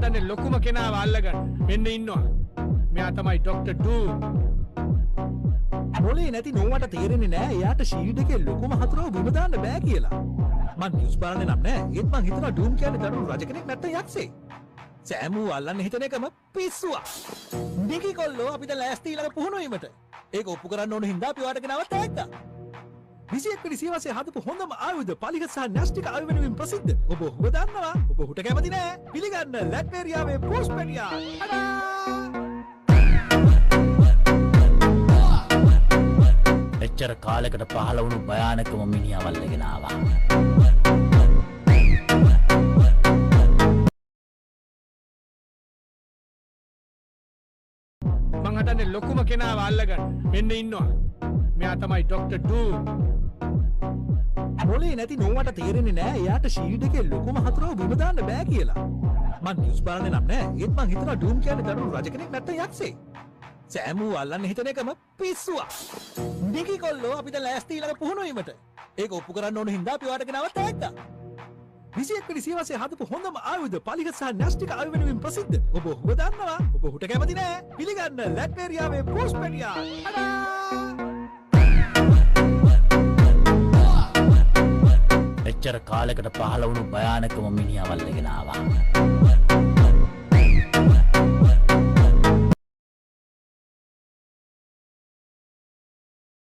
හදන්නේ ලොකුම කෙනාව අල්ලගන්න. මෙන්න ඉන්නවා. මෙයා තමයි ඩොක්ටර් ඩූම්. මොලේ නැති නෝවට තේරෙන්නේ නෑ එයාට ෂීල්ඩ් එකේ ලොකුම හතුරව බිම දාන්න බෑ කියලා. මං නිවුස් බලන්නේ නම් නෑ. ඒත් මං හිතනවා ඩූම් කියන්නේ දරුණු රජ කෙනෙක් නැත්තම් යක්ෂයෙක්. සෑමු අල්ලන්න හිතන එකම පිස්සුවක්. නිකි කොල්ලෝ අපිට ලෑස්ති ඊළඟ පුහුණුවීමට. ඒක ඔප්පු කරන්න ඕන හින්දා අපි ඔයාලට ගෙනාවත් ඇත්තා. 21 වෙනි සියවසේ හදපු හොඳම ආයුධ පලිගත් සහ න්‍යෂ්ටික ආයුධ වෙනුවෙන් ප්‍රසිද්ධ. ඔබ හුව දන්නවා. ඔබ හුට කැමති නෑ. පිළිගන්න ලැට්වේරියාවේ පෝස්පෙඩියා. එච්චර කාලයකට පහළ වුණු භයානකම මිනිහා වල්ලගෙන ආවා. මං හදන්නේ ලොකුම කෙනාව අල්ලගන්න. මෙන්න ඉන්නවා. මෙයා තමයි ඩොක්ටර් ඩූම්. මොලේ නැති නෝවට තේරෙන්නේ නෑ එයාට ෂීල්ඩ් එකේ ලොකුම හතුරව බිම දාන්න බෑ කියලා. මං නිවුස් බලන්නේ නම් නෑ. ඒත් මං හිතනවා ඩූම් කියන්නේ දරුණු රජ කෙනෙක් නැත්තම් යක්ෂයෙක්. සෑමු අල්ලන්න හිතන එකම පිස්සුවක්. නිකි කොල්ලෝ අපිට ලෑස්ති ඊළඟ පුහුණුවීමට. ඒක ඔප්පු කරන්න ඕන හින්දා අපි ඔයාලට ගෙනාවත් ඇත්තා. 21 වෙනි සියවසේ හදපු හොඳම ආයුධ පලිගත් සහ න්‍යෂ්ටික ආයුධ වෙනුවෙන් ප්‍රසිද්ධ. ඔබ හුව දන්නවා. ඔබ හුට කැමති නෑ. පිළිගන්න ලැට්වේරියාවේ පෝස්පෙඩියා. එච්චර කාලයකට පහළ වුණු භයානකම මිනිහා වල්ලගෙන ආවා.